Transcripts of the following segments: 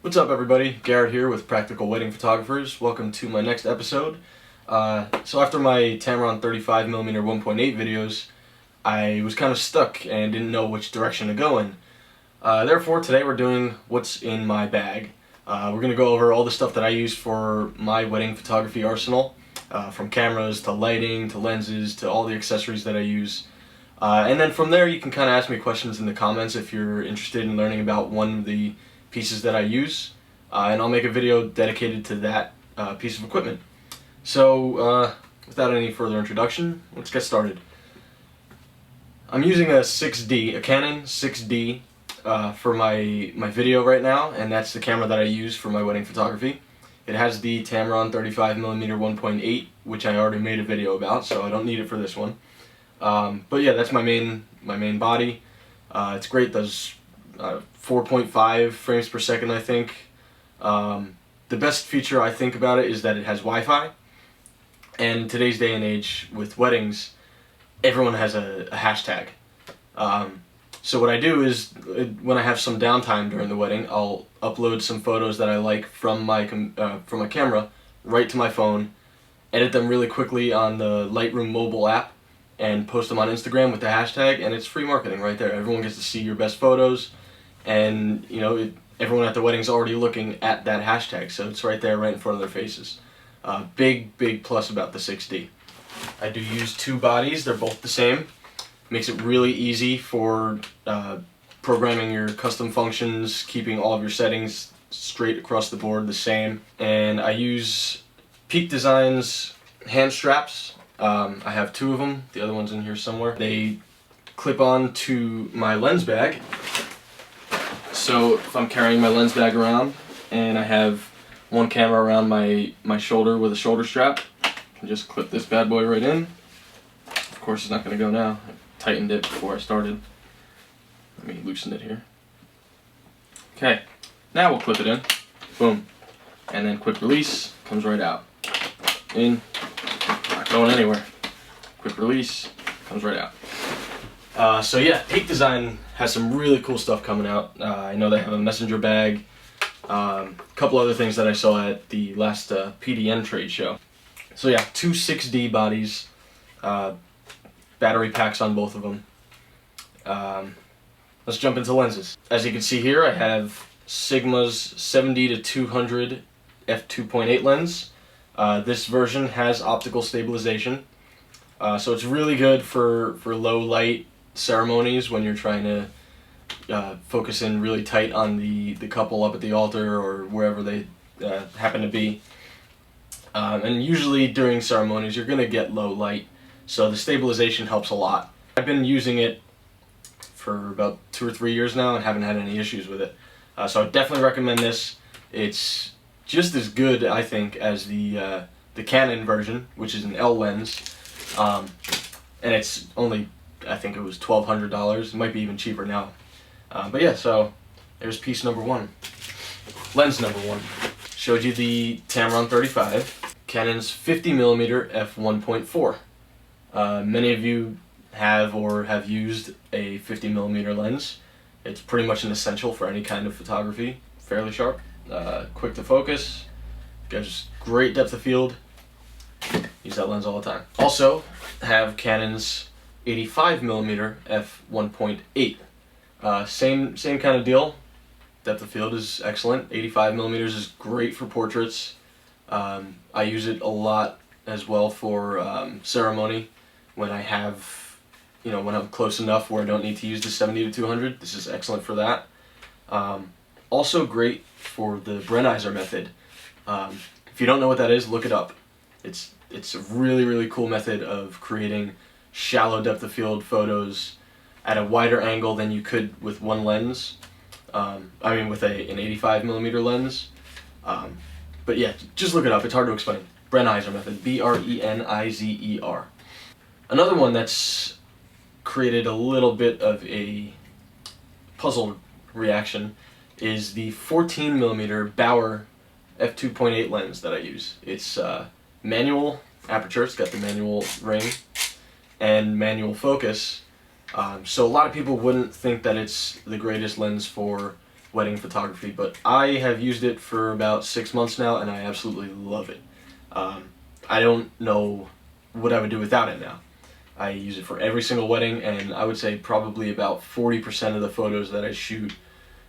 What's up, everybody? Garrett here with Practical Wedding Photographers. Welcome to my next episode. So after my Tamron 35mm 1.8 videos, I was kind of stuck and didn't know which direction to go in. Therefore, today we're doing what's in my bag. We're going to go over all the stuff that I use for my wedding photography arsenal, from cameras to lighting to lenses to all the accessories that I use. And then from there you can kind of ask me questions in the comments if you're interested in learning about one of the pieces that I use, and I'll make a video dedicated to that piece of equipment. So without any further introduction, let's get started. I'm using a Canon 6D for my video right now, and that's the camera that I use for my wedding photography. It has the Tamron 35mm 1.8, which I already made a video about, so I don't need it for this one. But yeah, that's my main body. It's great. Does 4.5 frames per second, I think. The best feature I think about it is that it has Wi-Fi. And in today's day and age with weddings, everyone has a hashtag. So what I do is, when I have some downtime during the wedding, I'll upload some photos that I like from my camera right to my phone, edit them really quickly on the Lightroom mobile app, and post them on Instagram with the hashtag, and it's free marketing right there. Everyone gets to see your best photos, and you know, everyone at the wedding's already looking at that hashtag, so it's right there, right in front of their faces. Big plus about the 6D. I do use two bodies. They're both the same. Makes it really easy for programming your custom functions, keeping all of your settings straight across the board the same. And I use Peak Designs hand straps. I have two of them. The other one's in here somewhere. They clip on to my lens bag. So if I'm carrying my lens bag around and I have one camera around my shoulder with a shoulder strap, I can just clip this bad boy right in. Of course it's not going to go now. I tightened it before I started. Let me loosen it here. Okay, now we'll clip it in. Boom. And then quick release, comes right out. In, not going anywhere. Quick release, comes right out. So yeah, Peak Design has some really cool stuff coming out. I know they have a messenger bag, a couple other things that I saw at the last PDN trade show. So yeah, two 6D bodies, battery packs on both of them. Let's jump into lenses. As you can see here, I have Sigma's 70-200 f2.8 lens. This version has optical stabilization, so it's really good for low light ceremonies when you're trying to focus in really tight on the couple up at the altar or wherever they happen to be. And usually during ceremonies you're going to get low light, so the stabilization helps a lot. I've been using it for about 2 or 3 years now and haven't had any issues with it. So I definitely recommend this. It's just as good, I think, as the Canon version, which is an L lens, and it's only, I think it was $1,200. It might be even cheaper now. But yeah, so there's piece number one. Lens number one. Showed you the Tamron 35, Canon's 50mm f1.4. Many of you have or have used a 50mm lens. It's pretty much an essential for any kind of photography. Fairly sharp, quick to focus, gives great depth of field. Use that lens all the time. Also have Canon's 85mm f1.8. Same kind of deal. Depth of field is excellent. 85mm is great for portraits. I use it a lot as well for ceremony when I have, when I'm close enough where I don't need to use the 70-200. This is excellent for that. Also great for the Brenizer method. If you don't know what that is, look it up. It's a really cool method of creating shallow depth of field photos at a wider angle than you could with one lens. With an 85mm lens. But yeah, just look it up. It's hard to explain. Brenizer method. B-R-E-N-I-Z-E-R. Another one that's created a little bit of a puzzle reaction is the 14mm Bauer f2.8 lens that I use. It's manual aperture. It's got the manual ring and manual focus. So a lot of people wouldn't think that it's the greatest lens for wedding photography, but I have used it for about 6 months now, and I absolutely love it. I don't know what I would do without it now. I use it for every single wedding, and I would say probably about 40% of the photos that I shoot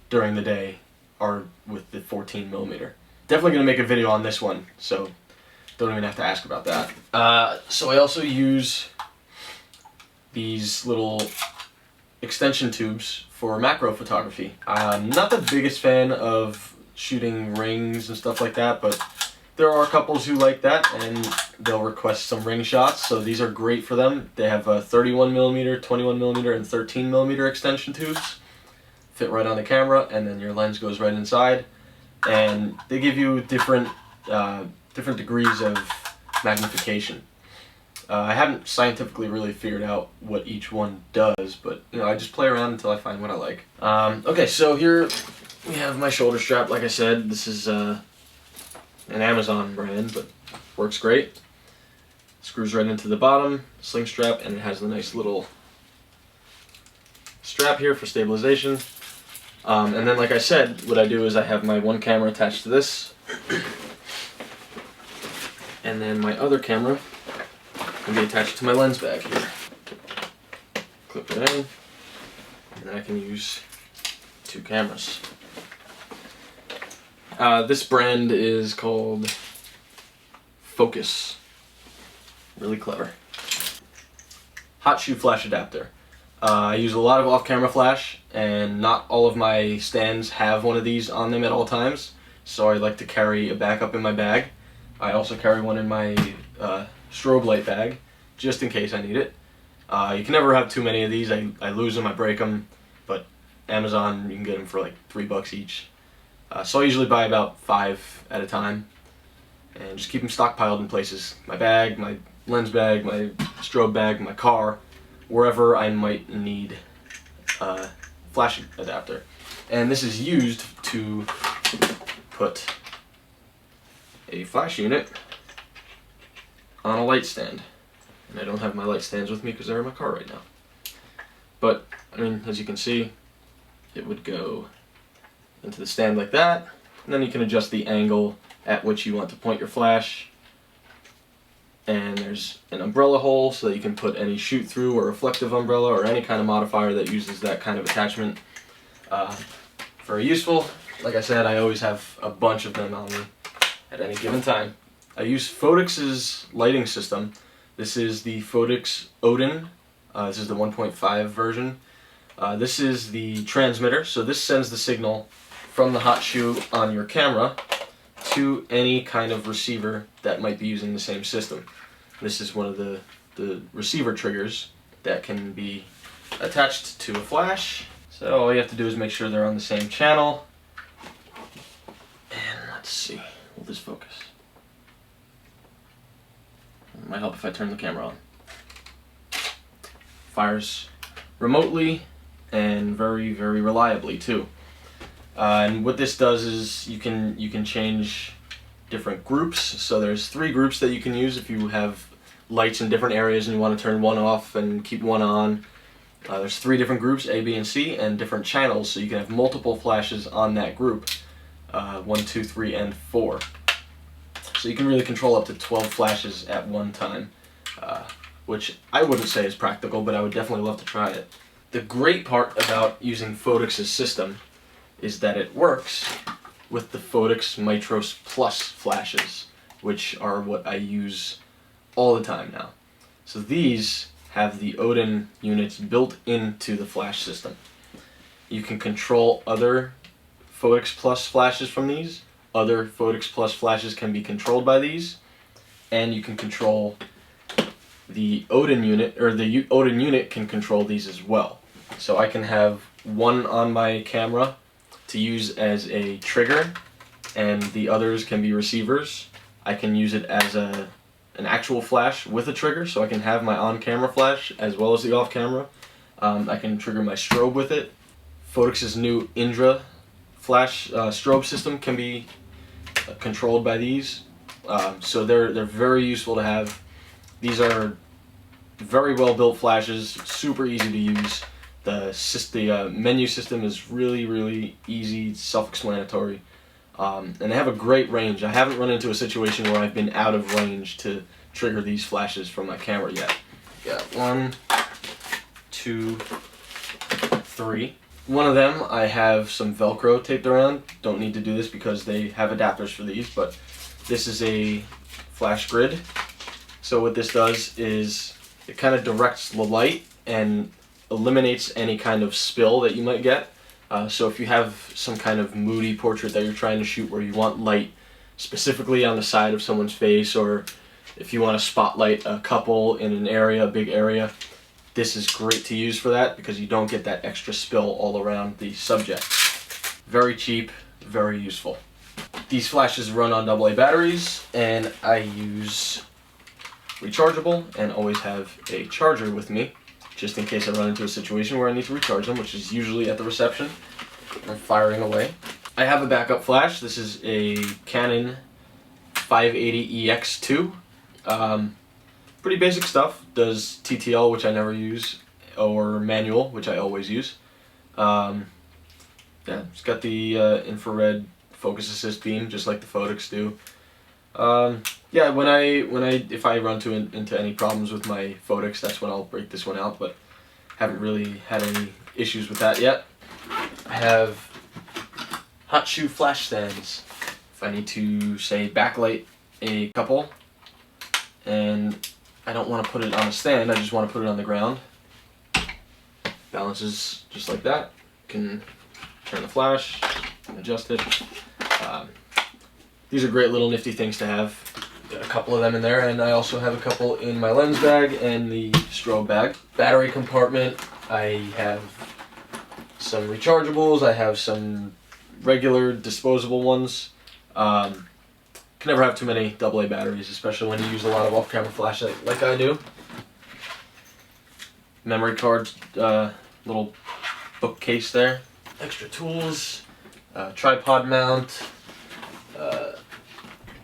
during the day are with the 14mm. Definitely going to make a video on this one, so don't even have to ask about that. So I also use these little extension tubes for macro photography. I'm not the biggest fan of shooting rings and stuff like that, but there are couples who like that, and they'll request some ring shots, so these are great for them. They have 31mm, 21mm, and 13mm extension tubes. Fit right on the camera, and then your lens goes right inside. And they give you different degrees of magnification. I haven't scientifically really figured out what each one does, but I just play around until I find what I like. Okay, so here we have my shoulder strap. Like I said, this is an Amazon brand, but works great. Screws right into the bottom, sling strap, and it has the nice little strap here for stabilization. And then, like I said, what I do is I have my one camera attached to this, and then my other camera can be attached to my lens bag here. Clip it in, and then I can use 2 cameras. This brand is called Focus. Really clever. Hot shoe flash adapter. I use a lot of off-camera flash, and not all of my stands have one of these on them at all times, so I like to carry a backup in my bag. I also carry one in my strobe light bag, just in case I need it. You can never have too many of these. I lose them, I break them, but Amazon, you can get them for like $3 each. So I usually buy about 5 at a time, and just keep them stockpiled in places. My bag, my lens bag, my strobe bag, my car, wherever I might need a flash adapter. And this is used to put a flash unit on a light stand. And I don't have my light stands with me because they're in my car right now. But, I mean, as you can see, it would go into the stand like that, and then you can adjust the angle at which you want to point your flash. And there's an umbrella hole so that you can put any shoot through or reflective umbrella or any kind of modifier that uses that kind of attachment. Very useful. Like I said, I always have a bunch of them on me at any given time. I use Photix's lighting system. This is the Photix Odin. This is the 1.5 version. This is the transmitter, so this sends the signal from the hot shoe on your camera to any kind of receiver that might be using the same system. This is one of the receiver triggers that can be attached to a flash. So all you have to do is make sure they're on the same channel. And let's see, will this focus? It might help if I turn the camera on. Fires remotely and very, very reliably too. And what this does is you can change different groups. So there's 3 groups that you can use if you have lights in different areas and you want to turn one off and keep one on. There's 3 different groups, A, B, and C, and different channels, so you can have multiple flashes on that group. 1, 2, 3, and 4. So you can really control up to 12 flashes at one time, which I wouldn't say is practical, but I would definitely love to try it. The great part about using Photix's system is that it works with the Photix Mitros Plus flashes, which are what I use all the time now. So these have the Odin units built into the flash system. You can control other Photix Plus flashes from these. Other Photix Plus flashes can be controlled by these, and you can control the Odin unit, or the Odin unit can control these as well. So I can have one on my camera to use as a trigger, and the others can be receivers. I can use it as an actual flash with a trigger, so I can have my on-camera flash as well as the off-camera. I can trigger my strobe with it. Photix's new Indra flash strobe system can be controlled by these, so they're very useful to have. These are very well built flashes, super easy to use, The menu system is really easy, self-explanatory, and they have a great range. I haven't run into a situation where I've been out of range to trigger these flashes from my camera yet. Got 1, 2, 3. One of them I have some Velcro taped around. Don't need to do this because they have adapters for these, but this is a flash grid. So what this does is it kind of directs the light and eliminates any kind of spill that you might get. So if you have some kind of moody portrait that you're trying to shoot where you want light specifically on the side of someone's face, or if you want to spotlight a couple in an area, a big area, this is great to use for that because you don't get that extra spill all around the subject. Very cheap, very useful. These flashes run on AA batteries, and I use rechargeable and always have a charger with me just in case I run into a situation where I need to recharge them, which is usually at the reception. I'm firing away. I have a backup flash. This is a Canon 580EX2. Pretty basic stuff. Does TTL, which I never use, or manual, which I always use. Yeah, it's got the infrared focus assist beam, just like the Photics do. Yeah, if I run into any problems with my Photics, that's when I'll break this one out, but haven't really had any issues with that yet. I have hot shoe flash stands. If I need to, say, backlight a couple, and I don't want to put it on a stand, I just want to put it on the ground. Balances just like that. Can turn the flash, adjust it. These are great little nifty things to have. Got a couple of them in there, and I also have a couple in my lens bag and the strobe bag. Battery compartment, I have some rechargeables, I have some regular disposable ones. Can never have too many AA batteries, especially when you use a lot of off-camera flash like I do. Memory cards, little bookcase there. Extra tools, tripod mount,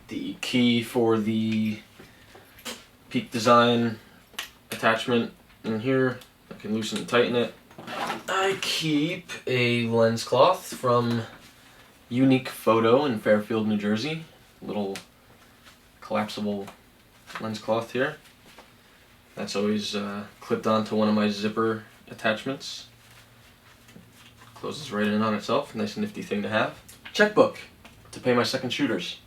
the key for the Peak Design attachment in here. I can loosen and tighten it. I keep a lens cloth from Unique Photo in Fairfield, New Jersey. Little collapsible lens cloth here. That's always clipped onto one of my zipper attachments. Closes right in on itself. Nice nifty thing to have. Checkbook to pay my second shooters.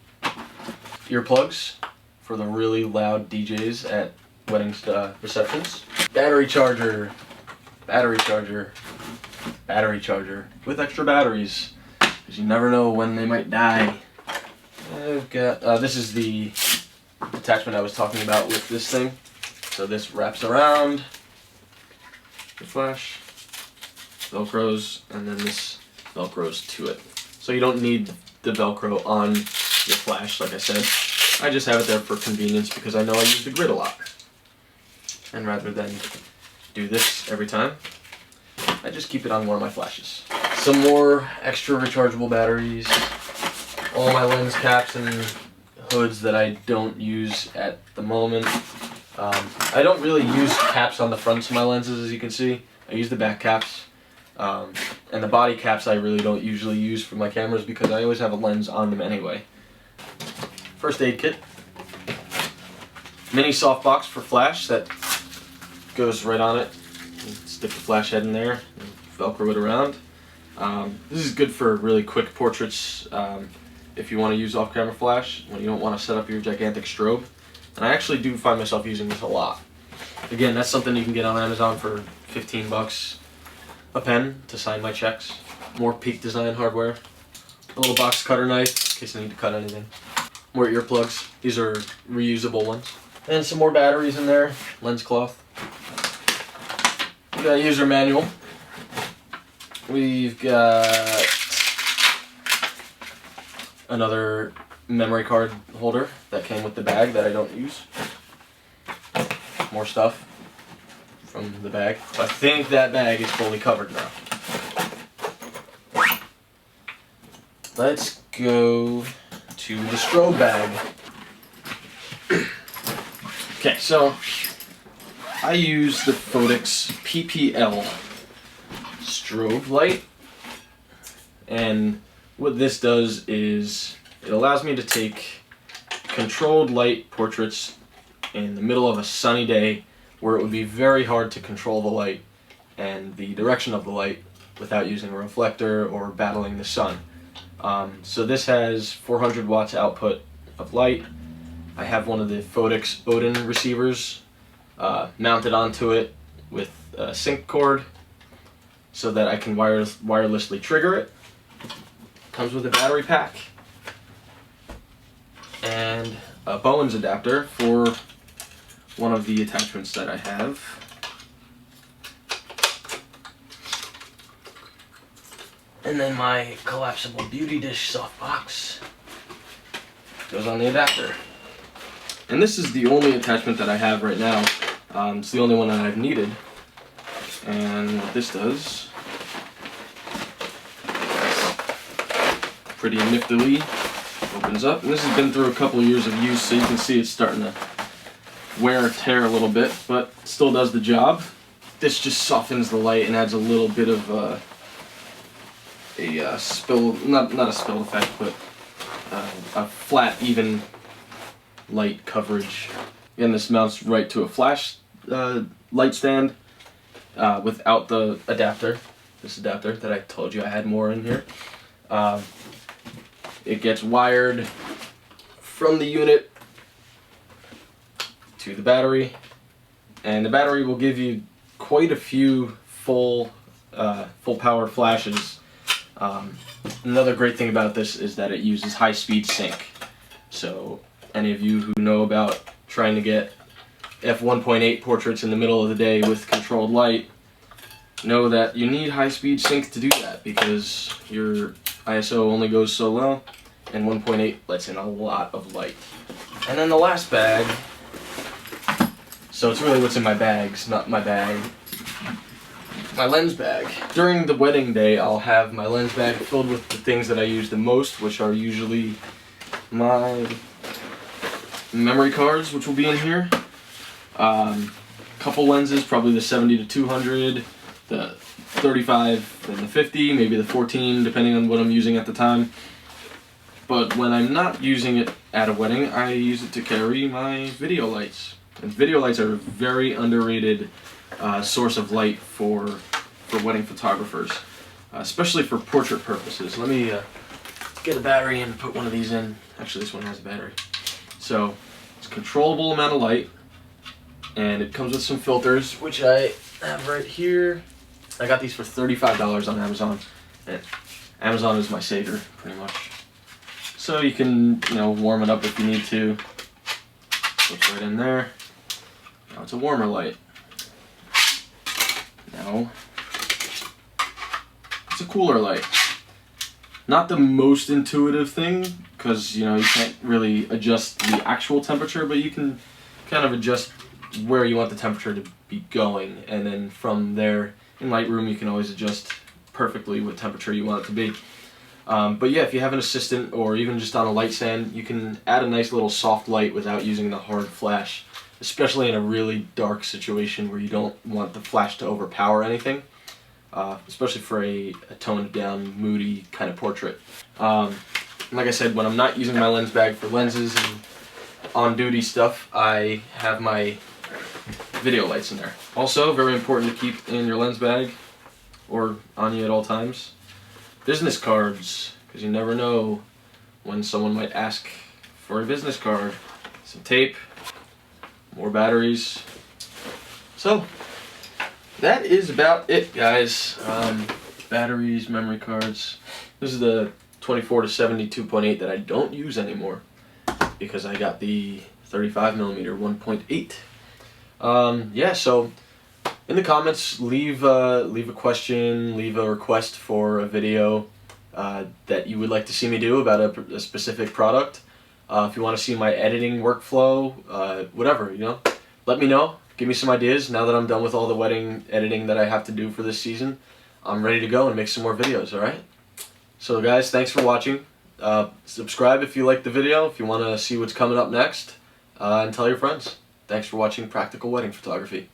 Earplugs for the really loud DJs at wedding receptions. Battery charger. Battery charger. Battery charger with extra batteries, because you never know when they might die. I've got this is the attachment I was talking about with this thing. So this wraps around the flash, velcros, and then this velcros to it. So you don't need the velcro on your flash, like I said. I just have it there for convenience because I know I use the grid a lot. And rather than do this every time, I just keep it on one of my flashes. Some more extra rechargeable batteries. All my lens caps and hoods that I don't use at the moment. I don't really use caps on the fronts of my lenses, as you can see. I use the back caps. And the body caps I really don't usually use for my cameras because I always have a lens on them anyway. First aid kit. Mini softbox for flash that goes right on it. Stick the flash head in there and velcro it around. This is good for really quick portraits if you want to use off-camera flash when you don't want to set up your gigantic strobe. And I actually do find myself using this a lot. Again, that's something you can get on Amazon for 15 bucks. A pen to sign my checks. More Peak Design hardware. A little box cutter knife in case I need to cut anything. More earplugs. These are reusable ones. And some more batteries in there. Lens cloth. We got a user manual. We've got another memory card holder that came with the bag that I don't use. More stuff from the bag. I think that bag is fully covered now. Let's go to the strobe bag. Okay, so I use the Photics PPL strobe light, and what this does is it allows me to take controlled light portraits in the middle of a sunny day where it would be very hard to control the light and the direction of the light without using a reflector or battling the sun. So this has 400 watts output of light. I have one of the Photic Odin receivers mounted onto it with a sync cord so that I can wirelessly trigger it. Comes with a battery pack and a Bowens adapter for one of the attachments that I have. And then my collapsible beauty dish softbox goes on the adapter. And this is the only attachment that I have right now. It's the only one that I've needed. And what this does, pretty niftily, opens up. And this has been through a couple of years of use, so you can see it's starting to wear or tear a little bit, but still does the job. This just softens the light and adds a little bit of a spill, not a spill effect, but a flat, even light coverage. Again, this mounts right to a flash light stand without the adapter, this adapter that I told you I had more in here. It gets wired from the unit to the battery, and the battery will give you quite a few full power flashes. Another great thing about this is that it uses high-speed sync. So any of you who know about trying to get f1.8 portraits in the middle of the day with controlled light know that you need high-speed sync to do that, because your ISO only goes so low, and 1.8 lets in a lot of light. And then the last bag, so it's really what's in my bags, not my bag, my lens bag. During the wedding day, I'll have my lens bag filled with the things that I use the most, which are usually my memory cards, which will be in here. Couple lenses, probably the 70 to 200, the 35 and the 50, maybe the 14, depending on what I'm using at the time. But when I'm not using it at a wedding, I use it to carry my video lights. And video lights are a very underrated source of light for wedding photographers, especially for portrait purposes. Let me get a battery and put one of these in. Actually, this one has a battery. So it's a controllable amount of light, and it comes with some filters, which I have right here. I got these for $35 on Amazon, and Amazon is my savior, pretty much. So you can, warm it up if you need to. Push right in there. Now it's a warmer light. Now it's a cooler light. Not the most intuitive thing, because you can't really adjust the actual temperature, but you can kind of adjust where you want the temperature to be going, and then from there in Lightroom you can always adjust perfectly what temperature you want it to be. But yeah, if you have an assistant or even just on a light stand, you can add a nice little soft light without using the hard flash, especially in a really dark situation where you don't want the flash to overpower anything, especially for a toned down, moody kind of portrait. Like I said, when I'm not using my lens bag for lenses and on-duty stuff, I have my video lights in there. Also, very important to keep in your lens bag or on you at all times, business cards, because you never know when someone might ask for a business card. Some tape, more batteries. So that is about it, guys. Batteries, memory cards. This is the 24 to 72.8 that I don't use anymore because I got the 35mm 1.8. Yeah, so in the comments, leave a question, leave a request for a video that you would like to see me do about a specific product. If you want to see my editing workflow, whatever, let me know. Give me some ideas. Now that I'm done with all the wedding editing that I have to do for this season, I'm ready to go and make some more videos, alright? So guys, thanks for watching. Subscribe if you liked the video, if you want to see what's coming up next, and tell your friends. Thanks for watching Practical Wedding Photography.